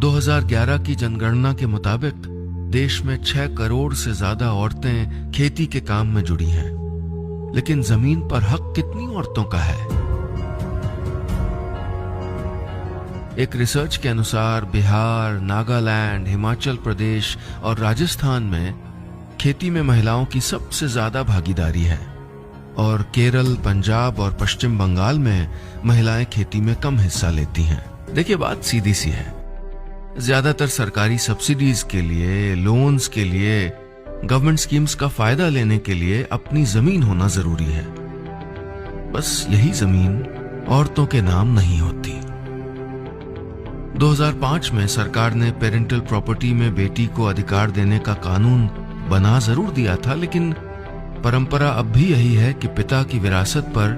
2011 की जनगणना के मुताबिक देश में 6 करोड़ से ज्यादा औरतें खेती के काम में जुड़ी हैं, लेकिन जमीन पर हक कितनी औरतों का है? एक रिसर्च के अनुसार बिहार, नागालैंड, हिमाचल प्रदेश और राजस्थान में खेती में महिलाओं की सबसे ज्यादा भागीदारी है और केरल, पंजाब और पश्चिम बंगाल में महिलाएं खेती में कम हिस्सा लेती हैं। देखिए, बात सीधी सी है। ज्यादातर सरकारी सब्सिडीज के लिए, लोन्स के लिए, गवर्नमेंट स्कीम्स का फायदा लेने के लिए अपनी जमीन होना जरूरी है। बस यही जमीन औरतों के नाम नहीं होती। 2005 में सरकार ने पेरेंटल प्रॉपर्टी में बेटी को अधिकार देने का कानून बना जरूर दिया था, लेकिन परंपरा अब भी यही है कि पिता की विरासत पर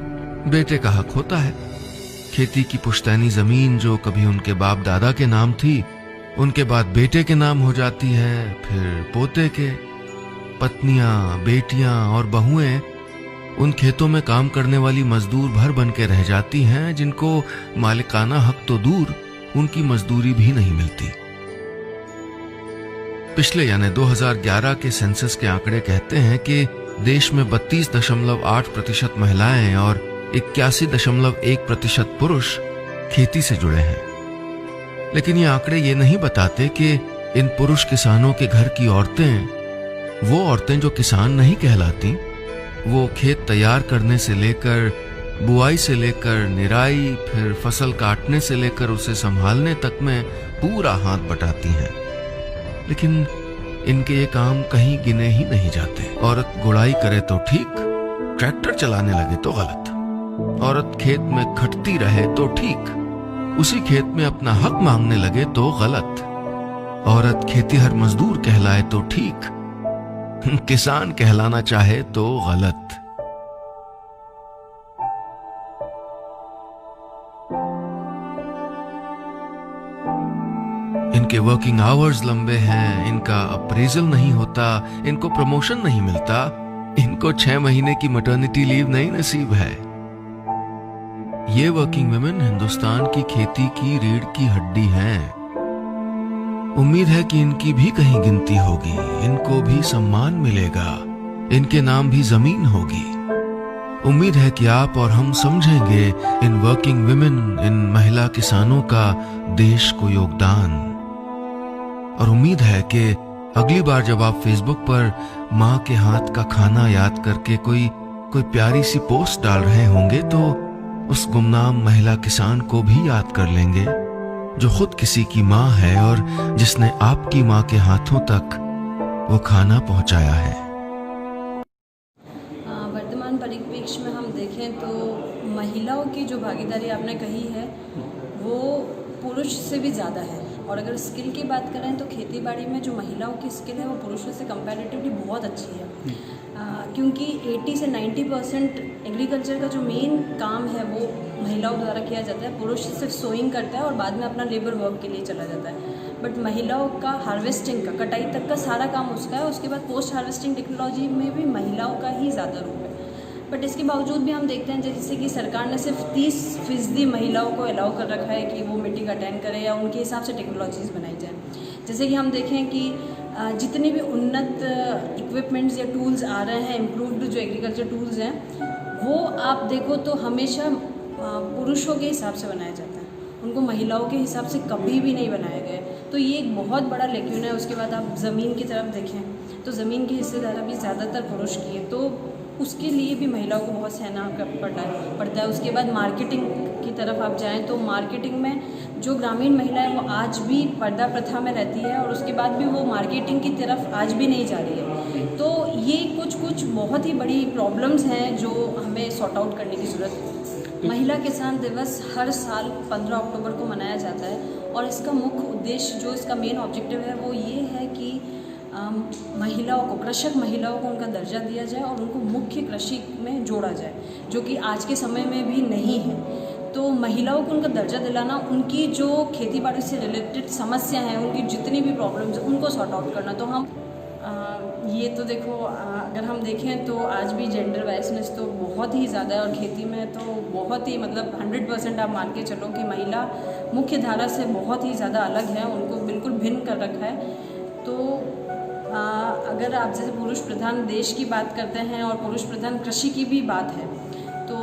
बेटे का हक होता है। खेती की पुश्तैनी जमीन जो कभी उनके बाप दादा के नाम थी, उनके बाद बेटे के नाम हो जाती है, फिर पोते के। पत्नियां, बेटियां और बहुएं उन खेतों में काम करने वाली मजदूर भर बन के रह जाती हैं, जिनको मालिकाना हक तो दूर, उनकी मजदूरी भी नहीं मिलती। पिछले यानी 2011 के सेंसस के आंकड़े कहते हैं कि देश में 32.8% महिलाएं और 81.1% पुरुष खेती से जुड़े हैं। लेकिन ये आंकड़े ये नहीं बताते कि इन पुरुष किसानों के घर की औरतें, वो औरतें जो किसान नहीं कहलाती, वो खेत तैयार करने से लेकर, बुआई से लेकर निराई, फिर फसल काटने से लेकर उसे संभालने तक में पूरा हाथ बटाती हैं। लेकिन इनके ये काम कहीं गिने ही नहीं जाते। औरत गुड़ाई करे तो ठीक, ट्रैक्टर चलाने लगे तो गलत। औरत खेत में खटती रहे तो ठीक, उसी खेत में अपना हक मांगने लगे तो गलत। औरत खेतीहर मजदूर कहलाए तो ठीक, किसान कहलाना चाहे तो गलत। इनके वर्किंग आवर्स लंबे हैं, इनका अप्रेजल नहीं होता, इनको प्रमोशन नहीं मिलता, इनको 6 महीने की मैटरनिटी लीव नहीं नसीब है। ये वर्किंग वुमेन हिंदुस्तान की खेती की रीढ़ की हड्डी हैं। उम्मीद है कि इनकी भी कहीं गिनती होगी, इनको भी सम्मान मिलेगा, इनके नाम भी जमीन होगी। उम्मीद है कि आप और हम समझेंगे इन वर्किंग वुमेन, इन महिला किसानों का देश को योगदान। और उम्मीद है कि अगली बार जब आप फेसबुक पर माँ के हाथ का खाना याद करके कोई प्यारी सी पोस्ट डाल रहे होंगे, तो उस गुमनाम महिला किसान को भी याद कर लेंगे, जो खुद किसी की माँ है और जिसने आपकी माँ के हाथों तक वो खाना पहुंचाया है। वर्तमान परिप्रेक्ष्य में हम देखें तो महिलाओं की जो भागीदारी आपने कही है वो पुरुष से भी ज़्यादा है। और अगर स्किल की बात करें तो खेतीबाड़ी में जो महिलाओं की स्किल है वो पुरुषों से कंपैरेटिवली बहुत अच्छी है, क्योंकि 80 से 90% एग्रीकल्चर का जो मेन काम है वो महिलाओं द्वारा किया जाता है। पुरुष सिर्फ सोइंग करता है और बाद में अपना लेबर वर्क के लिए चला जाता है, बट महिलाओं का हार्वेस्टिंग का, कटाई तक का सारा काम उसका है। उसके बाद पोस्ट हार्वेस्टिंग टेक्नोलॉजी में भी महिलाओं का ही ज़्यादा रूप है। बट इसके बावजूद भी हम देखते हैं जैसे कि सरकार ने सिर्फ 30% महिलाओं को अलाउ कर रखा है कि वो मीटिंग अटेंड करें या उनके हिसाब से टेक्नोलॉजीज़ बनाई जाए। जैसे कि हम देखें कि जितने भी उन्नत इक्विपमेंट्स या टूल्स आ रहे हैं, इम्प्रूव्ड जो एग्रीकल्चर टूल्स हैं, वो आप देखो तो हमेशा पुरुषों के हिसाब से बनाया जाता है, उनको महिलाओं के हिसाब से कभी भी नहीं बनाया गया। तो ये एक बहुत बड़ा लेक्यून है। उसके बाद आप ज़मीन की तरफ देखें तो ज़मीन की हिस्सेदारी भी ज़्यादातर पुरुष की है, तो उसके लिए भी महिलाओं को बहुत सहना पड़ता है। उसके बाद मार्केटिंग की तरफ आप जाएं तो मार्केटिंग में जो ग्रामीण महिला है वो आज भी पर्दा प्रथा में रहती है और उसके बाद भी वो मार्केटिंग की तरफ आज भी नहीं जा रही है। तो ये कुछ बहुत ही बड़ी प्रॉब्लम्स हैं जो हमें सॉर्ट आउट करने की ज़रूरत है। महिला किसान दिवस हर साल 15 अक्टूबर को मनाया जाता है और इसका मुख्य उद्देश्य, जो इसका मेन ऑब्जेक्टिव है, वो ये है कि महिलाओं को, कृषक महिलाओं को उनका दर्जा दिया जाए और उनको मुख्य कृषि में जोड़ा जाए, जो कि आज के समय में भी नहीं है। तो महिलाओं को उनका दर्जा दिलाना, उनकी जो खेती बाड़ी से रिलेटेड समस्या हैं, उनकी जितनी भी प्रॉब्लम्स हैं, उनको सॉर्ट आउट करना। तो हम ये तो देखो, अगर हम देखें तो आज भी जेंडर वाइसनेस तो बहुत ही ज़्यादा है, और खेती में तो बहुत ही मतलब 100% आप मान के चलो कि महिला मुख्य धारा से बहुत ही ज़्यादा अलग है, उनको बिल्कुल भिन्न कर रखा है। तो अगर आप जैसे पुरुष प्रधान देश की बात करते हैं और पुरुष प्रधान कृषि की भी बात है, तो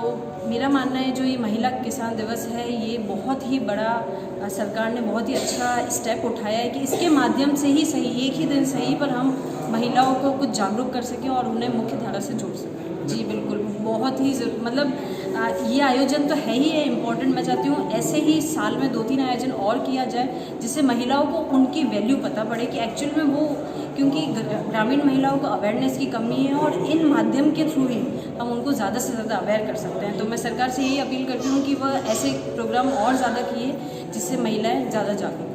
मेरा मानना है जो ये महिला किसान दिवस है, ये बहुत ही बड़ा सरकार ने बहुत ही अच्छा स्टेप उठाया है कि इसके माध्यम से ही सही एक ही दिन सही पर हम महिलाओं को कुछ जागरूक कर सकें और उन्हें मुख्य धारा से जोड़ सकें। जी बिल्कुल, बहुत ही मतलब ये आयोजन तो है ही है इम्पोर्टेंट। मैं चाहती हूँ ऐसे ही साल में 2-3 आयोजन और किया जाए, जिससे महिलाओं को उनकी वैल्यू पता पड़े कि एक्चुअल में वो, क्योंकि ग्रामीण महिलाओं को अवेयरनेस की कमी है और इन माध्यम के थ्रू ही हम उनको ज़्यादा से ज़्यादा अवेयर कर सकते हैं। तो मैं सरकार से यही अपील करती हूँ कि वह ऐसे प्रोग्राम और ज़्यादा किए जिससे महिलाएं ज़्यादा जागरूक